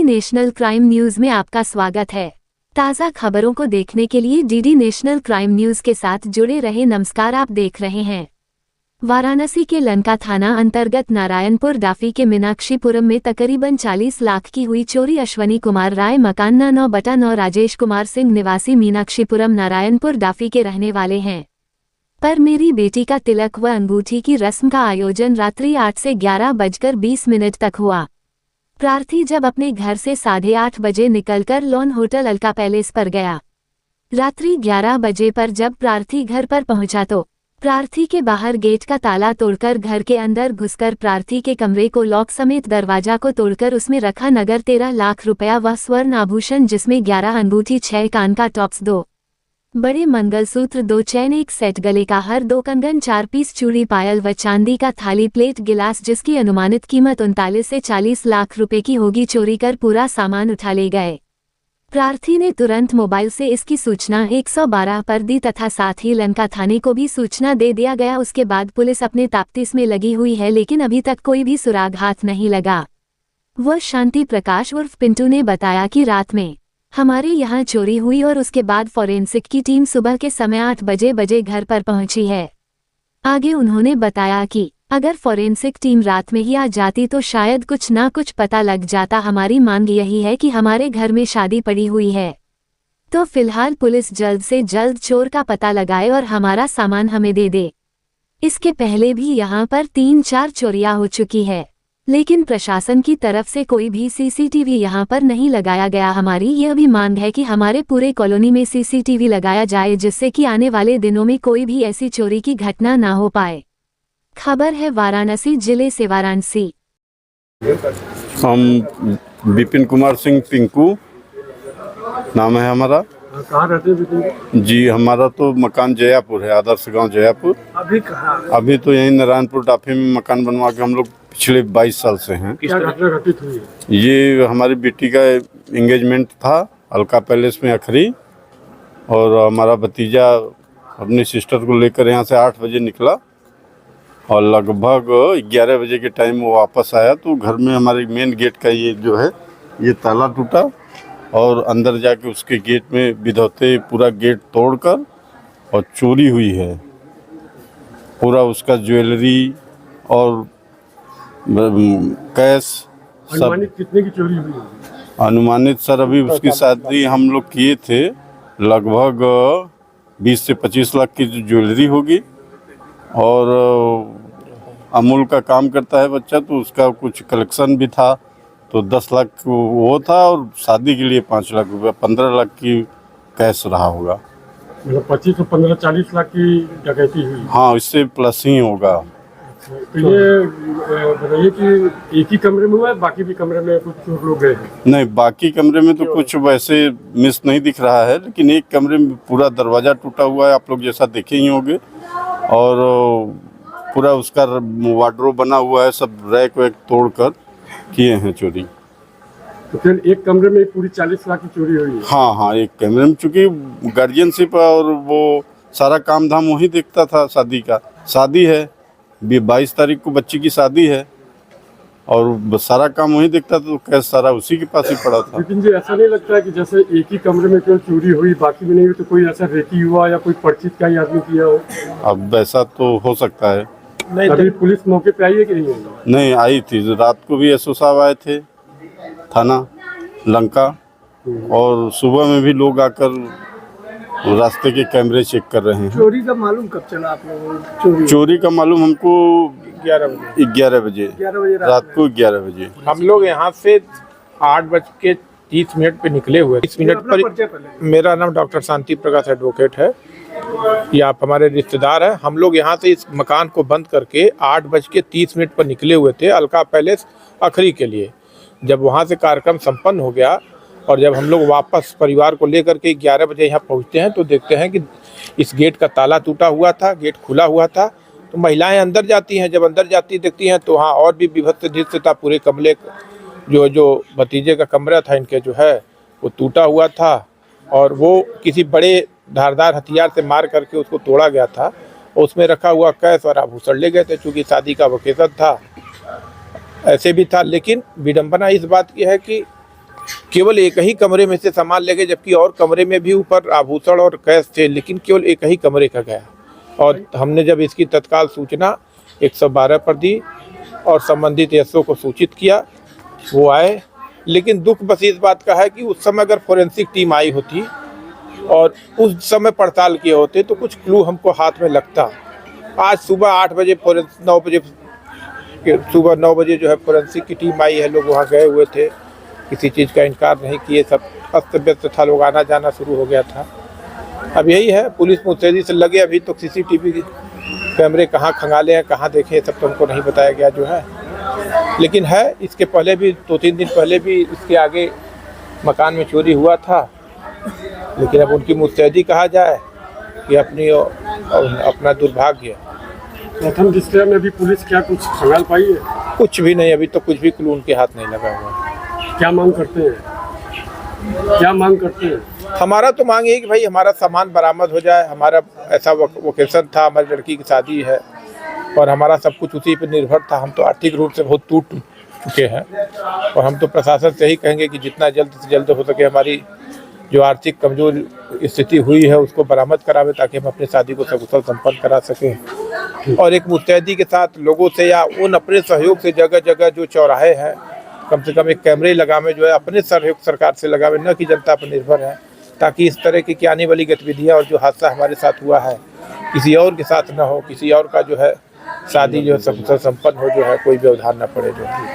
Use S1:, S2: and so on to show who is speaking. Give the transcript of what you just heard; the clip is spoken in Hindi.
S1: नेशनल क्राइम न्यूज में आपका स्वागत है। ताज़ा खबरों को देखने के लिए डीडी नेशनल क्राइम न्यूज के साथ जुड़े रहे। नमस्कार, आप देख रहे हैं वाराणसी के लंका थाना अंतर्गत नारायणपुर डाफी के मीनाक्षीपुरम में तकरीबन 40 लाख की हुई चोरी। अश्वनी कुमार राय मकान 9/9 राजेश कुमार सिंह निवासी मीनाक्षीपुरम नारायणपुर डाफी के रहने वाले हैं। पर मेरी बेटी का तिलक व अंगूठी की रस्म का आयोजन रात्रि 8 से 11:20 तक हुआ। प्रार्थी जब अपने घर से 8:30 बजे निकलकर लॉन होटल अलका पैलेस पर गया। रात्रि 11 बजे पर जब प्रार्थी घर पर पहुंचा तो प्रार्थी के बाहर गेट का ताला तोड़कर घर के अंदर घुसकर प्रार्थी के कमरे को लॉक समेत दरवाजा को तोड़कर उसमें रखा नगद 13 लाख रुपया व स्वर्ण आभूषण, जिसमें 11 अंगूठी, 6 कान का टॉप्स, 2 बड़े मंगलसूत्र, 2 चैन, 1 सेट गले का हार, 2 कंगन, 4 पीस चूड़ी, पायल व चांदी का थाली, प्लेट, गिलास, जिसकी अनुमानित कीमत 39 से 40 लाख रुपए की होगी, चोरी कर पूरा सामान उठा ले गए। प्रार्थी ने तुरंत मोबाइल से इसकी सूचना 112 पर दी तथा साथ ही लंका थाने को भी सूचना दे दिया गया। उसके बाद पुलिस अपने ताफ्तीश में लगी हुई है, लेकिन अभी तक कोई भी सुराग हाथ नहीं लगा। वह शांति प्रकाश उर्फ पिंटू ने बताया कि रात में हमारे यहाँ चोरी हुई और उसके बाद फॉरेंसिक की टीम सुबह के समय 8 बजे घर पर पहुंची है। आगे उन्होंने बताया कि अगर फॉरेंसिक टीम रात में ही आ जाती तो शायद कुछ ना कुछ पता लग जाता। हमारी मांग यही है कि हमारे घर में शादी पड़ी हुई है, तो फिलहाल पुलिस जल्द से जल्द चोर का पता लगाए और हमारा सामान हमें दे दे। इसके पहले भी यहाँ पर 3-4 चोरियां हो चुकी है, लेकिन प्रशासन की तरफ से कोई भी सीसीटीवी यहाँ पर नहीं लगाया गया। हमारी यह भी मांग है कि हमारे पूरे कॉलोनी में सीसीटीवी लगाया जाए, जिससे कि आने वाले दिनों में कोई भी ऐसी चोरी की घटना ना हो पाए। खबर है वाराणसी जिले से। वाराणसी
S2: हम विपिन कुमार सिंह पिंकू नाम है हमारा।
S3: कहाँ रहते हैं विपिन
S2: जी? हमारा तो मकान जयापुर है, आदर्श गांव जयापुर।
S3: अभी कहाँ?
S2: अभी तो यहीं नारायणपुर डाफी में मकान बनवा के हम लोग पिछले 22 साल से हैं।
S3: क्या घटना घटित हुई है?
S2: ये हमारी बेटी का एंगेजमेंट था अलका पैलेस में अखरी, और हमारा भतीजा अपनी सिस्टर को लेकर यहाँ से 8 बजे निकला और लगभग 11 बजे के टाइम वो वापस आया तो घर में हमारे मेन गेट का ये जो है ये ताला टूटा और अंदर जाके उसके गेट में विधौते पूरा गेट तोड़कर और चोरी हुई है। पूरा उसका ज्वेलरी और कैश सब।
S3: अनुमानित कितने की चोरी हुई है?
S2: अनुमानित सर, अभी उसकी शादी हम लोग किए थे, लगभग 20 से 25 लाख की ज्वेलरी होगी। और अमूल का काम करता है बच्चा, तो उसका कुछ कलेक्शन भी था, तो 10 लाख वो था, और शादी के लिए 5 लाख रुपया, 15 लाख की कैश रहा होगा।
S3: मतलब 25 से 15-40 लाख की डकैती हुई।
S2: हाँ, इससे प्लस ही होगा।
S3: तो ये बताइए कि एक ही कमरे में हुआ है, बाकी भी कमरे में कुछ लोग गए हैं?
S2: नहीं, बाकी कमरे में तो कुछ वैसे मिस नहीं दिख रहा है, लेकिन एक कमरे में पूरा दरवाज़ा टूटा हुआ है, आप लोग जैसा देखे ही होंगे, और पूरा उसका वार्डरोब बना हुआ है, सब रैक वैक तोड़कर किए हैं चोरी।
S3: तो फिर एक कमरे में पूरी 40 लाख की चोरी हुई है?
S2: हाँ, एक कमरे में, चूँकि गार्जियनशिप और वो सारा काम धाम वही देखता था। शादी है 22 तारीख को बच्ची की शादी है, और सारा काम वही देखता था, तो कैश सारा उसी के पास ही पड़ा था।
S3: लेकिन जी ऐसा नहीं लगता है कि जैसे एक ही कमरे में केवल चोरी हुई, बाकी में नहीं हुई, तो कोई ऐसा रेकी हुआ या कोई परिचित का ही आदमी किया हो?
S2: अब वैसा तो हो सकता है।
S3: नहीं, अभी पुलिस मौके पे आई है कि नहीं?
S2: नहीं आई थी, रात को भी एसओ साहब आए थे थाना लंका, और सुबह में भी लोग आकर रास्ते के कैमरे चेक कर रहे हैं।
S3: चोरी का मालूम कब चला आप लोगों?
S2: चोरी का मालूम हमको
S3: 11 बजे
S2: रात को 11 बजे।
S4: हम लोग यहाँ से 8:30 पे निकले हुए। 30 मिनट पर। मेरा नाम डॉक्टर शांति प्रकाश एडवोकेट है, ये आप हमारे रिश्तेदार हैं। हम लोग यहाँ से इस मकान को बंद करके 8:30 पर निकले हुए थे अलका पैलेस अखरी के लिए। जब वहाँ से कार्यक्रम संपन्न हो गया और जब हम लोग वापस परिवार को लेकर के 11 बजे यहाँ पहुँचते हैं तो देखते हैं कि इस गेट का ताला टूटा हुआ था, गेट खुला हुआ था। तो महिलाएं अंदर जाती हैं, जब अंदर जाती देखती हैं तो वहाँ और भी विभत्स दृश्य था। पूरे कमरे जो भतीजे का कमरा था इनके जो है वो टूटा हुआ था, और वो किसी बड़े धारदार हथियार से मार करके उसको तोड़ा गया था। उसमें रखा हुआ कैश और आभूषण ले गए थे, चूँकि शादी का वकेशन था, ऐसे भी था। लेकिन विडंबना इस बात की है कि केवल एक ही कमरे में से सामान ले गए, जबकि और कमरे में भी ऊपर आभूषण और कैश थे, लेकिन केवल एक ही कमरे का गया। और हमने जब इसकी तत्काल सूचना 112 पर दी और संबंधित एसओ को सूचित किया, वो आए। लेकिन दुख बस इस बात का है कि उस समय अगर फोरेंसिक टीम आई होती और उस समय पड़ताल किए होते तो कुछ क्लू हमको हाथ में लगता। आज सुबह 8 बजे सुबह 9 बजे जो है फोरेंसिक की टीम आई है, लोग वहाँ गए हुए थे, किसी चीज़ का इनकार नहीं किए, सब अस्त व्यस्त था, लोग आना जाना शुरू हो गया था। अब यही है, पुलिस मुस्तैदी से लगे। अभी तो सीसीटीवी कैमरे कहाँ खंगाले हैं, कहाँ देखे, सब तो हमको नहीं बताया गया जो है। लेकिन है, इसके पहले भी 2-3 दिन पहले भी इसके आगे मकान में चोरी हुआ था। लेकिन अब उनकी मुस्तैदी कहा जाए कि अपना दुर्भाग्य।
S3: प्रथम दृष्टया में भी पुलिस क्या कुछ खंगाल पाई है?
S4: कुछ भी नहीं, अभी तो कुछ भी क्लू उनके हाथ नहीं लगा हुआ है।
S3: क्या मांग करते हैं? क्या मांग करते हैं?
S4: हमारा तो मांग है कि भाई हमारा सामान बरामद हो जाए। हमारा ऐसा वोकेशन था, हमारी लड़की की शादी है और हमारा सब कुछ उसी पर निर्भर था। हम तो आर्थिक रूप से बहुत टूट चुके हैं और हम तो प्रशासन से ही कहेंगे कि जितना जल्द से जल्द हो सके हमारी जो आर्थिक कमजोर स्थिति हुई है उसको बरामद करावे, ताकि हम अपनी शादी को सकुशल संपन्न करा सकें। और एक मुस्तैदी के साथ लोगों से या उन अपने सहयोग से जगह जगह जो चौराहे हैं, कम से कम एक कैमरे लगावे जो है, अपने सहयोग सरकार से लगावे, न कि जनता पर निर्भर है, ताकि इस तरह की आने वाली गतिविधियाँ और जो हादसा हमारे साथ हुआ है किसी और के साथ न हो, किसी और का जो है शादी जो है सकुशल संपन्न हो, जो है कोई व्यवधान न पड़े जो है।